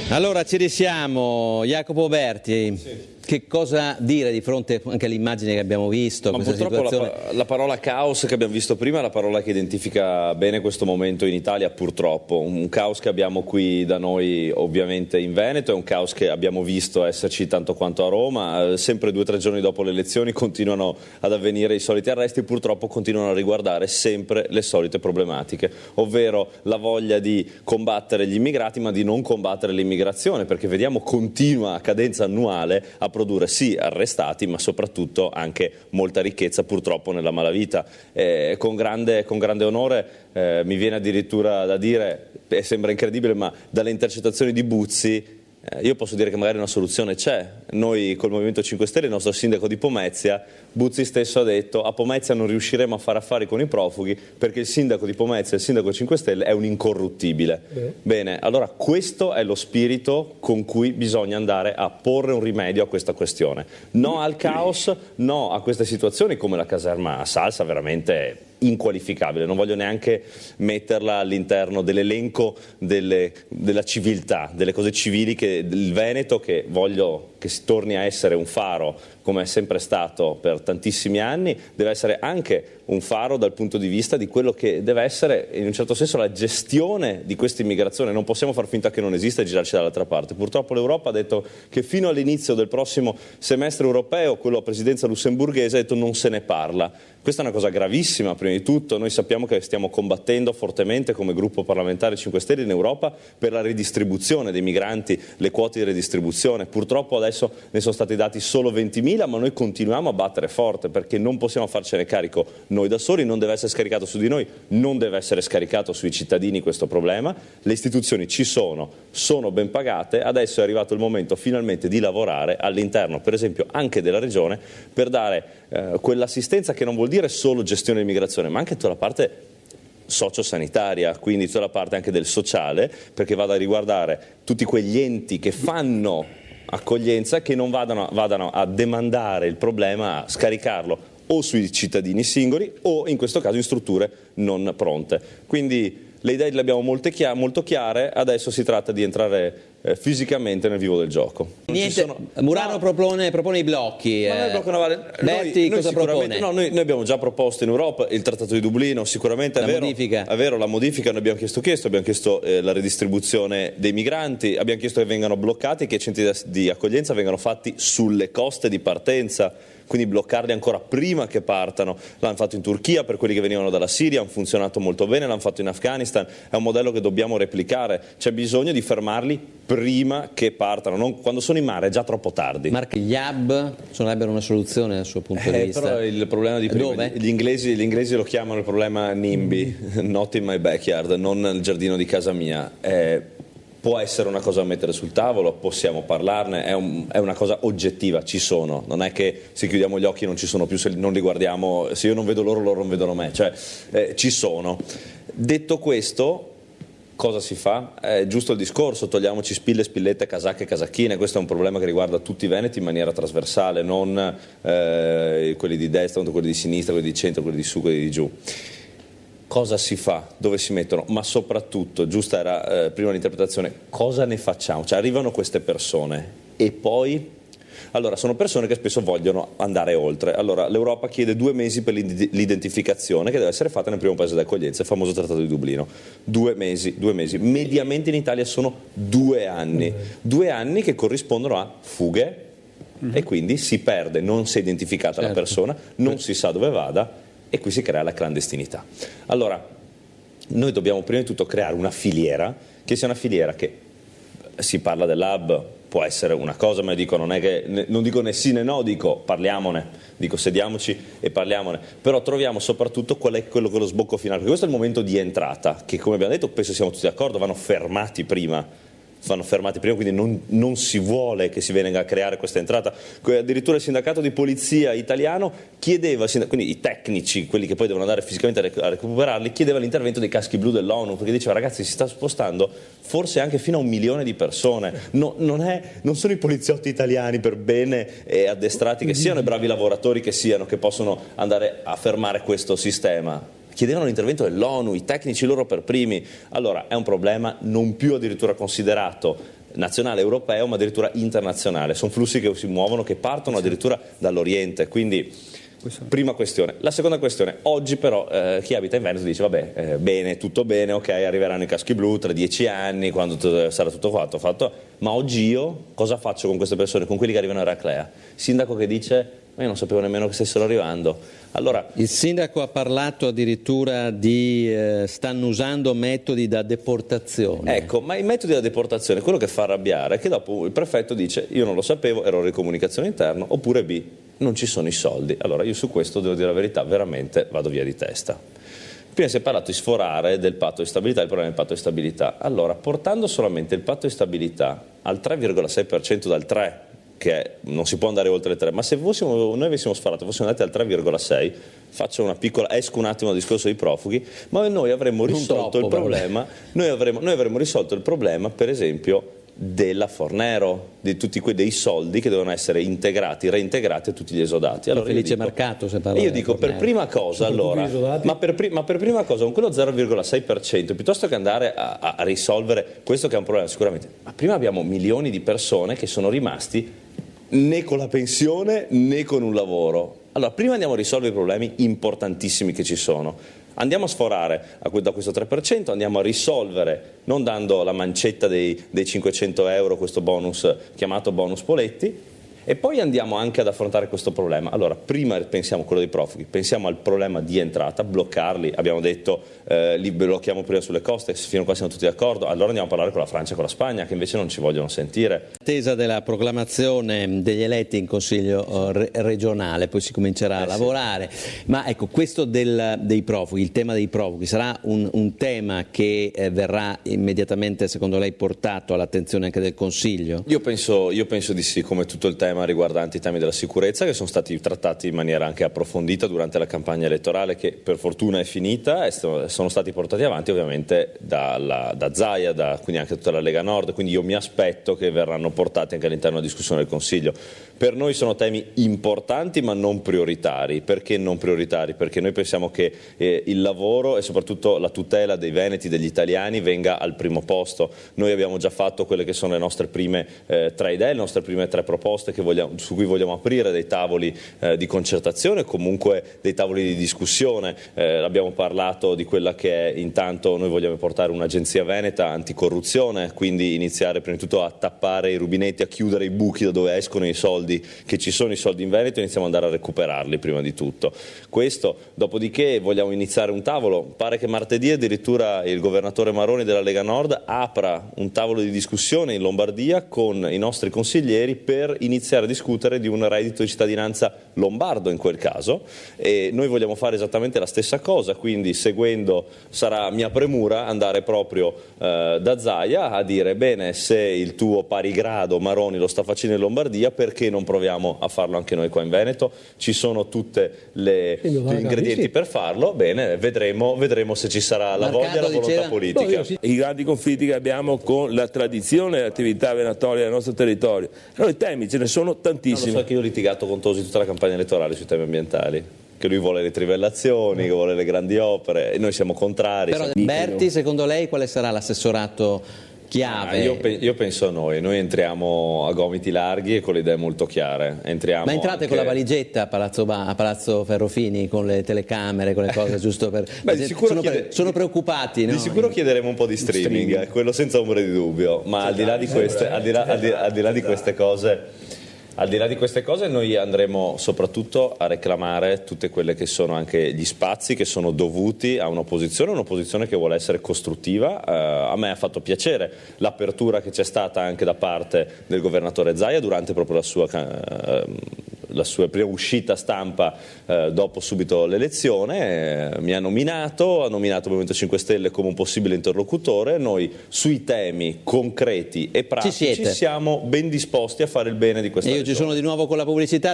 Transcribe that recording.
Allora ci risiamo, Jacopo Berti. Sì. Che cosa dire di fronte anche all'immagine che abbiamo visto? Ma questa purtroppo situazione? la parola caos che abbiamo visto prima è la parola che identifica bene questo momento in Italia, purtroppo. Un caos che abbiamo qui da noi ovviamente in Veneto, è un caos che abbiamo visto esserci tanto quanto a Roma. Sempre 2 o 3 giorni dopo le elezioni continuano ad avvenire i soliti arresti e purtroppo continuano a riguardare sempre le solite problematiche, ovvero la voglia di combattere gli immigrati ma di non combattere l'immigrazione, perché vediamo continua a cadenza annuale a produrre sì arrestati ma soprattutto anche molta ricchezza purtroppo nella malavita. Con grande onore mi viene addirittura da dire, e sembra incredibile, ma dalle intercettazioni di Buzzi io posso dire che magari una soluzione c'è. Noi col Movimento 5 Stelle, il nostro sindaco di Pomezia, Buzzi stesso ha detto: a Pomezia non riusciremo a fare affari con i profughi perché il sindaco di Pomezia, il sindaco 5 Stelle, è un incorruttibile. Bene, allora questo è lo spirito con cui bisogna andare a porre un rimedio a questa questione. No al caos, no a queste situazioni come la caserma a Salsa, veramente inqualificabile, non voglio neanche metterla all'interno dell'elenco della civiltà, delle cose civili del Veneto, che voglio che si torni a essere un faro come è sempre stato per tantissimi anni. Deve essere anche un faro dal punto di vista di quello che deve essere in un certo senso la gestione di questa immigrazione. Non possiamo far finta che non esista e girarci dall'altra parte. Purtroppo l'Europa ha detto che fino all'inizio del prossimo semestre europeo, quello a presidenza lussemburghese, ha detto non se ne parla. Questa è una cosa gravissima. Prima di tutto noi sappiamo che stiamo combattendo fortemente come gruppo parlamentare 5 Stelle in Europa per la ridistribuzione dei migranti, le quote di redistribuzione. Purtroppo adesso ne sono stati dati solo 20.000, ma noi continuiamo a battere forte perché non possiamo farcene carico noi da soli, non deve essere scaricato su di noi, non deve essere scaricato sui cittadini questo problema. Le istituzioni ci sono ben pagate, adesso è arrivato il momento finalmente di lavorare all'interno, per esempio anche della Regione, per dare quell'assistenza che non vuol dire solo gestione dell'immigrazione, ma anche tutta la parte sociosanitaria, quindi tutta la parte anche del sociale, perché vada a riguardare tutti quegli enti che fanno accoglienza, che non vadano a demandare il problema, a scaricarlo o sui cittadini singoli o in questo caso in strutture non pronte. Quindi le idee le abbiamo molto chiare, adesso si tratta di entrare fisicamente nel vivo del gioco. Niente, Murano propone i blocchi. Ma il blocco navale, Berti cosa propone? No, noi abbiamo già proposto in Europa il Trattato di Dublino, sicuramente la modifica. È vero, la modifica noi abbiamo chiesto la redistribuzione dei migranti, abbiamo chiesto che vengano bloccati, che i centri di accoglienza vengano fatti sulle coste di partenza, quindi bloccarli ancora prima che partano. L'hanno fatto in Turchia per quelli che venivano dalla Siria, hanno funzionato molto bene, l'hanno fatto in Afghanistan, è un modello che dobbiamo replicare, c'è bisogno di fermarli prima che partano, non quando sono in mare è già troppo tardi. Marco, gli hub sarebbero una soluzione dal suo punto di vista? Però il problema di prima, dove? Gli inglesi lo chiamano il problema NIMBY, not in my backyard, non nel giardino di casa mia. Può essere una cosa da mettere sul tavolo, possiamo parlarne, è una cosa oggettiva, ci sono, non è che se chiudiamo gli occhi non ci sono più, se non li guardiamo, se io non vedo loro non vedono me, cioè ci sono. Detto questo, cosa si fa? È giusto il discorso, togliamoci spille, spillette, casacche, casacchine, questo è un problema che riguarda tutti i veneti in maniera trasversale, non quelli di destra, quelli di sinistra, quelli di centro, quelli di su, quelli di giù. Cosa si fa? Dove si mettono? Ma soprattutto, giusta era prima l'interpretazione, cosa ne facciamo? Cioè arrivano queste persone e poi? Allora, sono persone che spesso vogliono andare oltre. Allora, l'Europa chiede 2 mesi per l'identificazione che deve essere fatta nel primo paese d'accoglienza, il famoso Trattato di Dublino. 2 mesi. Mediamente in Italia sono 2 anni. 2 anni che corrispondono a fughe e quindi si perde, non si è identificata la persona, non si sa dove vada, e qui si crea la clandestinità. Allora, noi dobbiamo prima di tutto creare una filiera, che sia una filiera che si parla dell'hub, può essere una cosa, ma dico, non dico né sì né no, dico parliamone, dico sediamoci e parliamone, però troviamo soprattutto qual è quello sbocco finale, perché questo è il momento di entrata, che come abbiamo detto, penso siamo tutti d'accordo, vanno fermati prima, quindi non si vuole che si venga a creare questa entrata. Addirittura il sindacato di polizia italiano chiedeva, quindi i tecnici, quelli che poi devono andare fisicamente a recuperarli, chiedeva l'intervento dei caschi blu dell'ONU, perché diceva ragazzi si sta spostando forse anche fino a 1 milione di persone, non sono i poliziotti italiani per bene e addestrati che siano, e bravi lavoratori che siano, che possono andare a fermare questo sistema. Chiedevano l'intervento dell'ONU, i tecnici loro per primi. Allora è un problema non più addirittura considerato nazionale, europeo, ma addirittura internazionale. Sono flussi che si muovono, che partono addirittura dall'Oriente, quindi prima questione. La seconda questione, oggi però chi abita in Veneto dice vabbè, bene, tutto bene, ok, arriveranno i caschi blu tra 10 anni, quando sarà tutto fatto, ma oggi io cosa faccio con queste persone, con quelli che arrivano a Eraclea? Il sindaco che dice, ma io non sapevo nemmeno che stessero arrivando. Allora, il sindaco ha parlato addirittura di stanno usando metodi da deportazione. Ecco, ma i metodi da deportazione, quello che fa arrabbiare è che dopo il prefetto dice io non lo sapevo, errore di comunicazione interno, oppure B, non ci sono i soldi. Allora io su questo devo dire la verità, veramente vado via di testa. Prima si è parlato di sforare del patto di stabilità, il problema del patto di stabilità. Allora, portando solamente il patto di stabilità al 3,6% dal 3%, che non si può andare oltre le 3, ma se noi avessimo sfarato, fossimo andati al 3,6, faccio una piccola, esco un attimo dal discorso dei profughi, ma noi avremmo risolto il problema, noi avremmo risolto il problema, per esempio, della Fornero, di tutti dei soldi che devono essere integrati, reintegrati a tutti gli esodati. Allora Felice Mercato, se parla. Io dico, per prima cosa, allora, ma per prima cosa, con quello 0,6%, piuttosto che andare a risolvere questo che è un problema sicuramente, ma prima abbiamo milioni di persone che sono rimasti né con la pensione né con un lavoro. Allora, prima andiamo a risolvere i problemi importantissimi che ci sono. Andiamo a sforare da questo 3%, andiamo a risolvere, non dando la mancetta dei 500 euro, questo bonus chiamato bonus Poletti, e poi andiamo anche ad affrontare questo problema. Allora, prima pensiamo a quello dei profughi, pensiamo al problema di entrata, bloccarli, abbiamo detto li blocchiamo prima sulle coste, fino a qua siamo tutti d'accordo, allora andiamo a parlare con la Francia e con la Spagna, che invece non ci vogliono sentire. Attesa della proclamazione degli eletti in Consiglio regionale, poi si comincerà a lavorare, ma ecco, questo dei profughi, il tema dei profughi, sarà un tema che verrà immediatamente, secondo lei, portato all'attenzione anche del Consiglio? Io penso di sì, come tutto il tema riguardanti i temi della sicurezza, che sono stati trattati in maniera anche approfondita durante la campagna elettorale, che per fortuna è finita, e sono stati portati avanti ovviamente da Zaia, quindi anche tutta la Lega Nord, quindi io mi aspetto che verranno portati anche all'interno della discussione del Consiglio. Per noi sono temi importanti ma non prioritari. Perché non prioritari? Perché noi pensiamo che il lavoro e soprattutto la tutela dei veneti, degli italiani, venga al primo posto. Noi abbiamo già fatto quelle che sono le nostre prime 3 idee, le nostre prime 3 proposte su cui vogliamo aprire dei tavoli di concertazione, comunque dei tavoli di discussione. Abbiamo parlato di quella che è, intanto noi vogliamo portare un'agenzia veneta anticorruzione, quindi iniziare prima di tutto a tappare i rubinetti, a chiudere i buchi da dove escono i soldi, che ci sono i soldi in Veneto, e iniziamo ad andare a recuperarli prima di tutto. Questo, dopodiché vogliamo iniziare un tavolo, pare che martedì addirittura il governatore Maroni della Lega Nord apra un tavolo di discussione in Lombardia con i nostri consiglieri per iniziare a discutere di un reddito di cittadinanza lombardo in quel caso, e noi vogliamo fare esattamente la stessa cosa, quindi seguendo, sarà mia premura andare proprio da Zaia a dire bene, se il tuo pari grado Maroni lo sta facendo in Lombardia, perché non proviamo a farlo anche noi qua in Veneto? Ci sono tutte gli ingredienti per farlo, bene, vedremo se ci sarà la voglia e la volontà politica. I grandi conflitti che abbiamo con la tradizione e l'attività venatoria del nostro territorio, allora i temi ce ne sono tantissimi. Lo so che io ho litigato con Tosi tutta la campagna elettorale sui temi ambientali, che lui vuole le trivellazioni, che vuole le grandi opere, e noi siamo contrari. Però Berti, secondo lei quale sarà l'assessorato chiave? Io penso a noi entriamo a gomiti larghi e con le idee molto chiare. Ma entrate anche con la valigetta a Palazzo Ferrofini, con le telecamere, con le cose, giusto per... sono preoccupati, no? Di sicuro chiederemo un po' di streaming. Quello senza ombra di dubbio, ma al di là di queste cose... Al di là di queste cose noi andremo soprattutto a reclamare tutte quelle che sono anche gli spazi che sono dovuti a un'opposizione che vuole essere costruttiva. A me ha fatto piacere l'apertura che c'è stata anche da parte del governatore Zaia durante proprio la sua prima uscita stampa dopo subito l'elezione. Mi ha nominato il Movimento 5 Stelle come un possibile interlocutore. Noi sui temi concreti e pratici siamo ben disposti a fare il bene di questa regione. Ci sono di nuovo con la pubblicità.